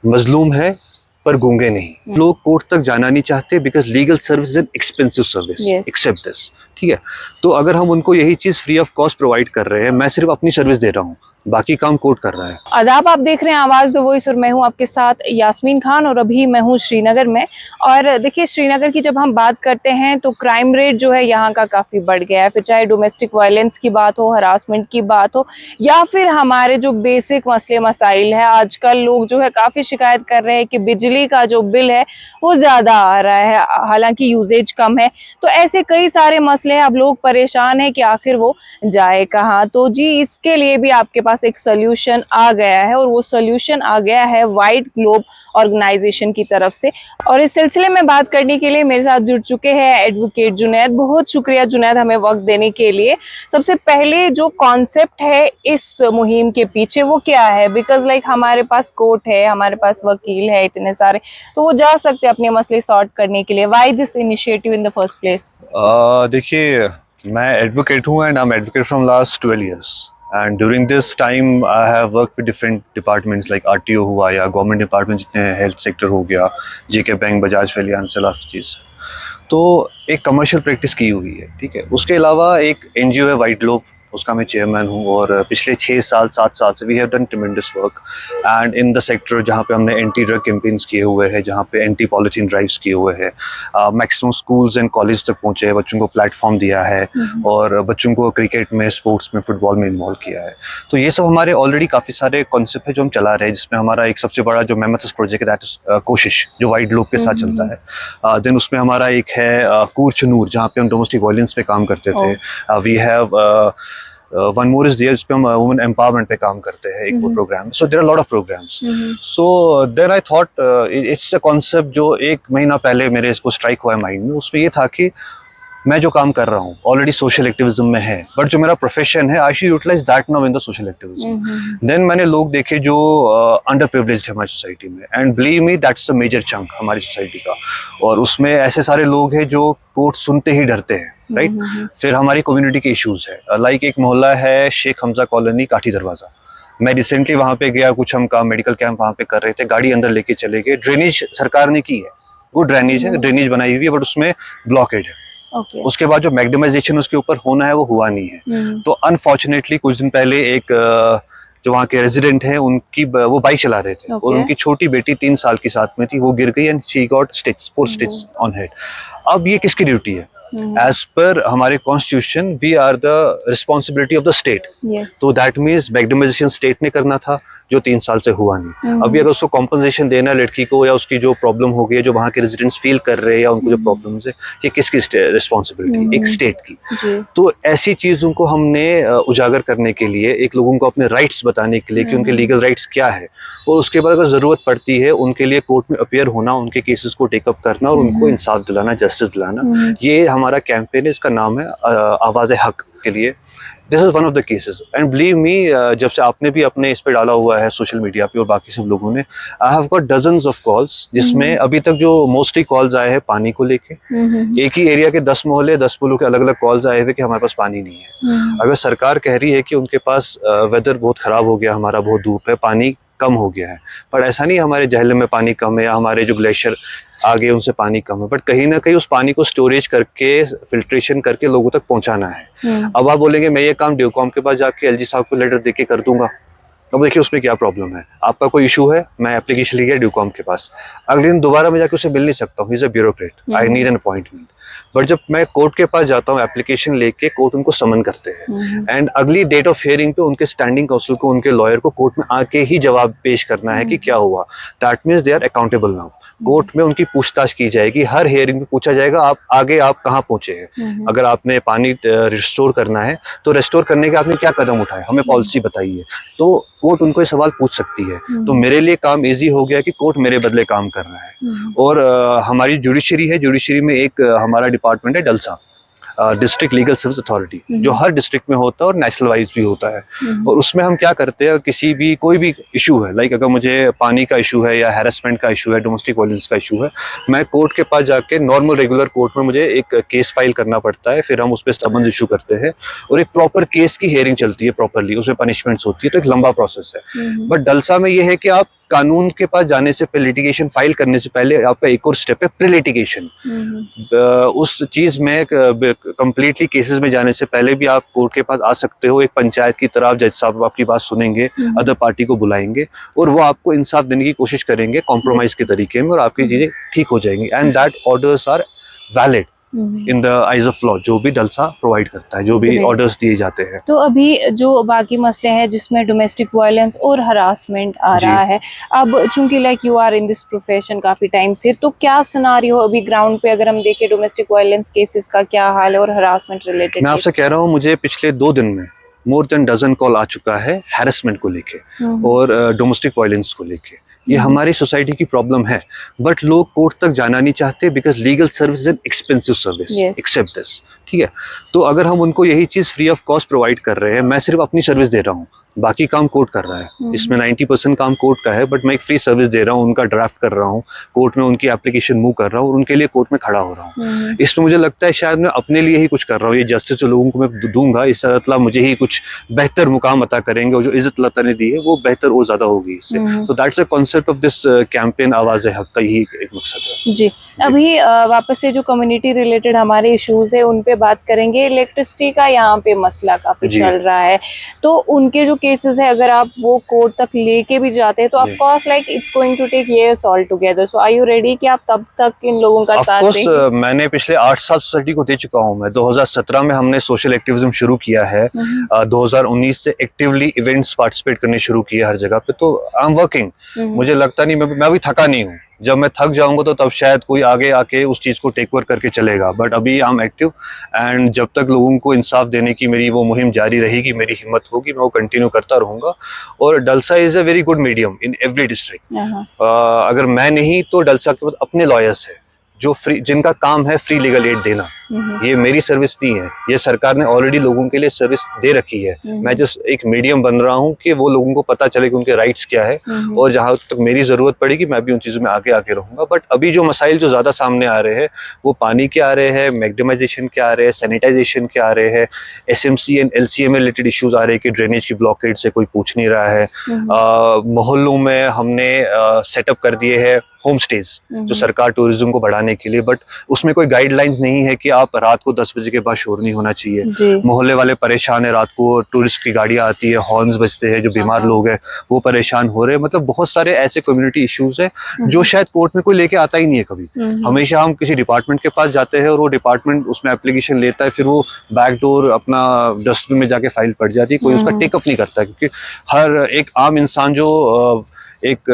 मजलूम है पर गूंगे नहीं। लोग कोर्ट तक जाना नहीं चाहते because legal service is an expensive service, except this. ठीक है, तो अगर हम उनको यही चीज फ्री ऑफ कॉस्ट प्रोवाइड कर रहे हैं, मैं सिर्फ अपनी सर्विस दे रहा हूँ, बाकी काम कोर्ट कर रहा है। आदाब, आप देख रहे हैं आवाज द वॉइस और मैं हूं आपके साथ यास्मीन खान और अभी मैं हूं श्रीनगर में। और देखिए, श्रीनगर की जब हम बात करते हैं तो क्राइम रेट जो है यहाँ का काफी बढ़ गया है। फिर चाहे डोमेस्टिक वायलेंस की बात हो, हरासमेंट की बात हो, या फिर हमारे जो बेसिक मसले मसाइल है। आजकल लोग जो है काफी शिकायत कर रहे हैं कि बिजली का जो बिल है वो ज्यादा आ रहा है, हालांकि यूजेज कम है। तो ऐसे कई सारे मसले हैं, अब लोग परेशान है कि आखिर वो जाए कहाँ। तो जी, इसके लिए भी आपके पास एक सोल्यूशन आ गया है, और वो सोल्यूशन आ गया है व्हाइट ग्लोब ऑर्गेनाइजेशन की तरफ से। और इस सिलसिले में बात करने के लिए मेरे साथ जुड़ चुके हैं एडवोकेट जुनैद। बहुत शुक्रिया जुनैद हमें वक्त देने के लिए। सबसे पहले जो कॉन्सेप्ट है इस मुहिम के पीछे वो क्या है? बिकॉज हमारे पास कोर्ट है, हमारे पास वकील है इतने सारे, तो वो जा सकते हैं अपने मसले सॉर्ट करने के लिए। Why this initiative in the first place? देखिए, मैं एडवोकेट हूँ and I am advocate from last 12 years. And during this time, I have worked with different departments like RTO हुआ या गवर्नमेंट डिपार्टमेंट जितने हेल्थ सेक्टर हो गया, JK bank, Bajaj finance, चीज़। तो एक कमर्शियल प्रैक्टिस की हुई है, ठीक है। उसके अलावा एक NGO है व्हाइट ग्लोब, उसका मैं चेयरमैन हूँ, और पिछले 6-7 साल से we have done tremendous work and in the sector, जहाँ पे हमने एंटी ड्रग कैंपेन्स किए हुए हैं, जहाँ पे एंटी पॉलिथीन ड्राइव्स किए हुए हैं, मैक्सिमम स्कूल्स एंड कॉलेज तक पहुँचे हैं, बच्चों को प्लेटफॉर्म दिया है और बच्चों को क्रिकेट में, स्पोर्ट्स में, फुटबॉल में इन्वॉल्व किया है। तो ये सब हमारे ऑलरेडी काफ़ी सारे कॉन्सेप्ट है जो हम चला रहे हैं, जिसमें हमारा एक सबसे बड़ा जो मेमथस प्रोजेक्ट है दैट इज कोशिश, जो व्हाइट ग्लोब के साथ चलता है। देन उसमें हमारा एक है कूच नूर, जहाँ पे हम डोमेस्टिक वायलेंस पे काम करते थे। We have one more is there, जिस पे हम वुमेन एम्पावरमेंट पे काम करते हैं, एक वो program. So there are lot of programs. So then I thought it's a concept जो 1 महीना पहले मेरे इसको स्ट्राइक हुआ है माइंड में। उसमें ये था कि मैं जो काम कर रहा हूँ ऑलरेडी सोशल एक्टिविज्म में है, बट जो मेरा प्रोफेशन है I should utilize that now in the social activism. देन मैंने लोग देखे जो अंडर प्रिविलेज्ड है हमारी सोसाइटी में, and believe me that's the major chunk हमारी सोसाइटी का। और उसमें ऐसे सारे लोग हैं जो कोर्ट सुनते ही डरते हैं, राइट। फिर हमारी कम्युनिटी के इश्यूज है, लाइक एक मोहल्ला है शेख हमजा कॉलोनी, काठी दरवाजा। मैं रिसेंटली वहाँ पे गया, कुछ हम काम मेडिकल कैंप वहाँ पे कर रहे थे, गाड़ी अंदर लेके चले गए। ड्रेनेज सरकार ने की है, गुड ड्रेनेज है, ड्रेनेज बनाई हुई है, बट उसमें ब्लॉकेज है। उसके बाद जो मैग्नेमाइजेशन उसके ऊपर होना है वो हुआ नहीं है। तो अनफॉर्चुनेटली कुछ दिन पहले एक जो वहाँ के रेजिडेंट हैं, उनकी वो बाइक चला रहे थे और उनकी छोटी बेटी 3 साल की साथ में थी, वो गिर गई and she got stitch, 4 stitch on head. अब ये किसकी ड्यूटी है? एज पर हमारे constitution we are the responsibility of the state. तो दैट मीन्स मैग्नेमाइजेशन स्टेट ने करना था, जो 3 साल से हुआ नहीं। अभी अगर उसको कॉम्पनसेशन देना है लड़की को, या उसकी जो प्रॉब्लम हो गई है, जो वहाँ के रेजिडेंट्स फील कर रहे हैं, या उनको जो प्रॉब्लम है, ये किसकी रिस्पॉन्सिबिलिटी? एक स्टेट की। तो ऐसी चीजों को हमने उजागर करने के लिए, एक लोगों को अपने राइट्स बताने के लिए कि उनके लीगल राइट्स क्या है, और उसके बाद अगर जरूरत पड़ती है उनके लिए कोर्ट में अपीयर होना, उनके केसेस को टेकअप करना और उनको इंसाफ दिलाना, जस्टिस दिलाना, ये हमारा कैंपेन है। इसका नाम है आवाज़े हक के लिए। This is one of the cases and believe मी, जब से आपने भी अपने इस पे डाला हुआ है सोशल मीडिया पे और बाकी सब लोगों ने, I have got dozens of calls, जिसमें अभी तक जो मोस्टली कॉल्स आए हैं पानी को लेके। एक ही एरिया के 10 मोहल्ले, 10 पुलों के अलग अलग कॉल्स आए हुए कि हमारे पास पानी नहीं है। अगर सरकार कह रही है कि उनके पास वेदर बहुत खराब हो गया, हमारा बहुत धूप है, पानी कम हो गया है, पर ऐसा नहीं हमारे जहलम में पानी कम है या हमारे जो ग्लेशियर आगे उनसे पानी कम है, बट कहीं ना कहीं उस पानी को स्टोरेज करके, फिल्ट्रेशन करके लोगों तक पहुंचाना है। अब आप बोलेंगे मैं ये काम ड्यूकॉम के पास जाके LG साहब को लेटर देके कर दूंगा, अब देखिए उसमें क्या प्रॉब्लम है। आपका कोई इशू है, मैं एप्लीकेशन ले गया ड्यूकॉम के पास, अगले दिन दोबारा मैं जाके उसे मिल नहीं सकता हूँ, he is a bureaucrat, I need an appointment. But जब मैं कोर्ट के पास जाता हूँ एप्लीकेशन लेके, कोर्ट उनको समन करते हैं एंड अगली डेट ऑफ हियरिंग पे उनके स्टैंडिंग काउंसिल को, उनके लॉयर को कोर्ट में आके ही जवाब पेश करना है कि क्या हुआ। That means they are accountable now. Court में उनकी पूछताछ की जाएगी, हर हियरिंग में पूछा जाएगा आप आगे आप कहाँ पहुंचे हैं। अगर आपने पानी रिस्टोर करना है तो रिस्टोर करने के आपने क्या कदम उठाए, हमें पॉलिसी बताइए। तो कोर्ट उनको ये सवाल पूछ सकती है। तो मेरे लिए काम इजी हो गया कि कोर्ट मेरे बदले काम कर रहा है। और हमारी जुडिशरी है, जुडिशरी में एक हमारा डिपार्टमेंट है डलसा, डिस्ट्रिक्ट लीगल सर्विस अथॉरिटी, जो हर डिस्ट्रिक्ट में होता है और नेशनल वाइज भी होता है। और उसमें हम क्या करते हैं, किसी भी कोई भी इशू है, लाइक अगर मुझे पानी का इशू है या हैरेसमेंट का इशू है, डोमेस्टिक वायलेंस का इशू है, मैं कोर्ट के पास जाके नॉर्मल रेगुलर कोर्ट में मुझे एक केस फाइल करना पड़ता है, फिर हम उस पर समन इशू करते हैं और एक प्रॉपर केस की हियरिंग चलती है प्रॉपरली, उसमें पनिशमेंट्स होती है, तो एक लंबा प्रोसेस है। बट डलसा में ये है कि आप कानून के पास जाने से पहले, लिटिगेशन फाइल करने से पहले आपका एक और स्टेप है प्री लिटिगेशन। उस चीज में कंप्लीटली केसेस में जाने से पहले भी आप कोर्ट के पास आ सकते हो। एक पंचायत की तरह जज साहब आपकी बात सुनेंगे, अदर पार्टी को बुलाएंगे और वो आपको इंसाफ देने की कोशिश करेंगे कॉम्प्रोमाइज के तरीके में, और आपकी चीजें ठीक हो जाएंगी। And that orders are valid in the eyes of law, जो भी डलसा प्रोवाइड करता है, जो भी ऑर्डर्स दिए जाते हैं। तो अभी जो बाकी मसले हैं जिसमें डोमेस्टिक वायलेंस और हरासमेंट आ रहा है, अब चूंकि like you are in this profession काफी टाइम से, तो क्या सिनारियो अभी ग्राउंड पे अगर हम देखें डोमेस्टिक वायलेंस केसेस का क्या हाल है और हरासमेंट रिलेटेड? मैं आपसे कह रहा हूँ, मुझे पिछले 2 दिन में मोर देन डजन कॉल आ चुका है हैरेसमेंट को लेके और डोमेस्टिक वायलेंस को लेके। ये हमारी सोसाइटी की प्रॉब्लम है, बट लोग कोर्ट तक जाना नहीं चाहते because legal service is an expensive service. Except this, ठीक है? तो अगर हम उनको यही चीज फ्री ऑफ कॉस्ट प्रोवाइड कर रहे हैं, मैं सिर्फ अपनी सर्विस दे रहा हूँ, बाकी काम कोर्ट कर रहा है, इसमें 90% काम कोर्ट का है, बट मैं एक फ्री सर्विस दे रहा हूँ, उनका ड्राफ्ट कर रहा हूँ, कोर्ट में उनकी एप्लीकेशन मूव कर रहा हूँ और उनके लिए कोर्ट में खड़ा हो रहा हूँ। इसमें मुझे लगता है शायद मैं अपने लिए ही कुछ कर रहा हूँ। ये जस्टिस जो लोगों को मैं दूंगा, इससे अल्लाह मुझे ही कुछ बेहतर मुकाम अता करेंगे और जो इज्जत अल्लाह ताला ने दी है वो बेहतर और ज्यादा होगी इससे। तो that's the concept of this campaign आवाज़ हक का ही एक मकसद है। जी, अभी वापस से जो कम्युनिटी रिलेटेड हमारे इश्यूज है उन पे बात करेंगे। इलेक्ट्रिसिटी का यहाँ पे मसला काफी चल रहा है, तो उनके जो केसेस है अगर आप वो कोर्ट तक लेके भी जाते हैं तो of course like it's going to take years all together. So are you ready कि आप तब तक इन लोगों का साथ दें? मैंने पिछले 8 साल सोसाइटी को दे चुका हूँ। मैं 2017 में हमने सोशल एक्टिविज्म शुरू किया है, 2019 से एक्टिवली इवेंट्स पार्टिसिपेट करने शुरू किए हर जगह पे। तो आई एम वर्किंग, मुझे लगता नहीं मैं अभी थका नहीं हूँ। जब मैं थक जाऊंगा तो तब शायद कोई आगे आके उस चीज को टेक ओवर करके चलेगा, बट अभी आई एम एक्टिव एंड जब तक लोगों को इंसाफ देने की मेरी वो मुहिम जारी रहेगी, मेरी हिम्मत होगी, मैं वो कंटिन्यू करता रहूंगा। और DLSA is a very good medium in every district. अगर मैं नहीं तो डलसा के पास अपने लॉयर्स है जो फ्री, जिनका काम है फ्री लीगल एड देना। ये मेरी सर्विस नहीं है, ये सरकार ने ऑलरेडी लोगों के लिए सर्विस दे रखी है। मैं जस्ट एक मीडियम बन रहा हूँ कि वो लोगों को पता चले कि उनके राइट्स क्या है, और जहां तक मेरी जरूरत पड़ेगी मैं भी उन चीजों में आगे आके रहूंगा। बट अभी जो मसाइल जो ज्यादा सामने आ रहे हैं वो पानी के आ रहे हैं, मैग्नेमाइजेशन के आ रहे हैं, सैनिटाइजेशन के आ रहे हैं, SMC and LCA related issues आ रहे हैं कि ड्रेनेज की ब्लॉकेज से कोई पूछ नहीं रहा है। मोहल्लों में हमने सेटअप कर दिए हैं होम स्टेज जो सरकार टूरिज्म को बढ़ाने के लिए, बट उसमें कोई गाइडलाइंस नहीं है कि आप रात को 10 बजे के बाद शोर नहीं होना चाहिए। मोहल्ले वाले परेशान है, रात को टूरिस्ट की गाड़ियां आती है, हॉर्न्स बजते हैं, जो बीमार लोग हैं वो परेशान हो रहे हैं। मतलब बहुत सारे ऐसे कम्युनिटी इश्यूज है जो शायद कोर्ट में कोई लेके आता ही नहीं है कभी। हमेशा हम किसी डिपार्टमेंट के पास जाते हैं और वो डिपार्टमेंट उसमें एप्लीकेशन लेता है, फिर वो बैकडोर अपना डस्टबिन में जाके फाइल पड़ जाती है, कोई उसका टेकअप नहीं करता। क्योंकि हर एक आम इंसान जो एक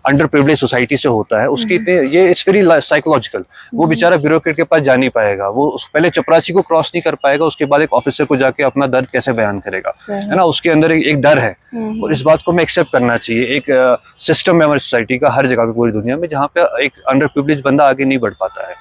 अंडर प्रिविलेज सोसाइटी से होता है, उसकी ये इट्स वेरी साइकोलॉजिकल। वो बेचारा ब्यूरोक्रेट के पास जा नहीं पाएगा, वो पहले चपरासी को क्रॉस नहीं कर पाएगा, उसके बाद एक ऑफिसर को जाके अपना दर्द कैसे बयान करेगा, है ना? उसके अंदर एक डर है और इस बात को हमें एक्सेप्ट करना चाहिए। एक सिस्टम है हमारी सोसाइटी का हर जगह पे पूरी दुनिया में जहाँ पे एक अंडर प्रिविलेज बंदा आगे नहीं बढ़ पाता है।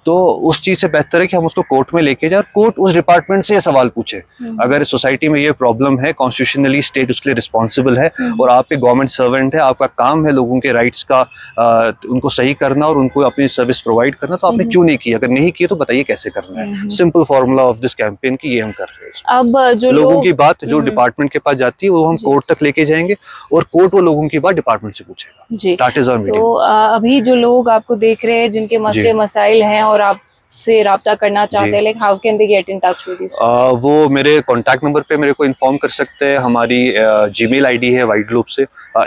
तो उस चीज से बेहतर है कि हम उसको कोर्ट में लेके जाए और कोर्ट उस डिपार्टमेंट से ये सवाल पूछे। अगर सोसाइटी में ये प्रॉब्लम है, कॉन्स्टिट्यूशनली स्टेट उसके लिए रिस्पॉन्सिबल है और आप एक गवर्नमेंट सर्वेंट है, आपका काम है लोगों के राइट्स का उनको सही करना और उनको अपनी सर्विस प्रोवाइड करना, तो आपने क्यों नहीं किया? अगर नहीं किया तो बताइए कैसे करना है। Simple formula of this campaign की ये हम कर रहे हैं। अब जो लोगों की बात जो डिपार्टमेंट के पास जाती है वो हम कोर्ट तक लेके जाएंगे और कोर्ट वो लोगों की बात डिपार्टमेंट से पूछेगा। That is our meeting. तो अभी जो लोग आपको देख रहे हैं जिनके मसले मसाइल हैं और आप से राब्ता करना चाहते हैं, like how can they get in touch with you? वो मेरे कॉन्टैक्ट नंबर पे मेरे को इन्फॉर्म कर सकते हैं। हमारी जीमेल आईडी है वाइट ग्लोब से,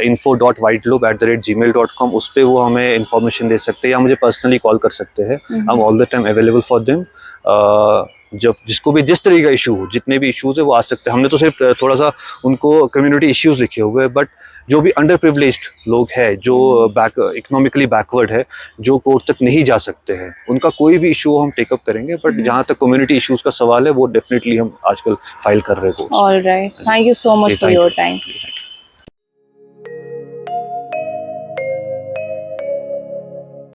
info.whiteglobe@gmail.com। उस पे वो हमें इन्फॉर्मेशन दे सकते हैं या मुझे पर्सनली कॉल कर सकते हैं। I am all the time available for them. जब जिसको भी जिस तरह का इशू हो, जितने भी इश्यूज है वो आ सकते हैं। हमने तो सिर्फ थोड़ा सा उनको कम्युनिटी इश्यूज लिखे हुए हैं, बट जो भी अंडर प्रिविलेज्ड लोग हैं, जो इकोनॉमिकली बैकवर्ड है, जो कोर्ट तक नहीं जा सकते हैं, उनका कोई भी इशू हम टेकअप करेंगे। बट जहाँ तक कम्युनिटी इश्यूज का सवाल है वो डेफिनेटली हम आजकल फाइल कर रहे हैं। Alright, thank you so much for your time.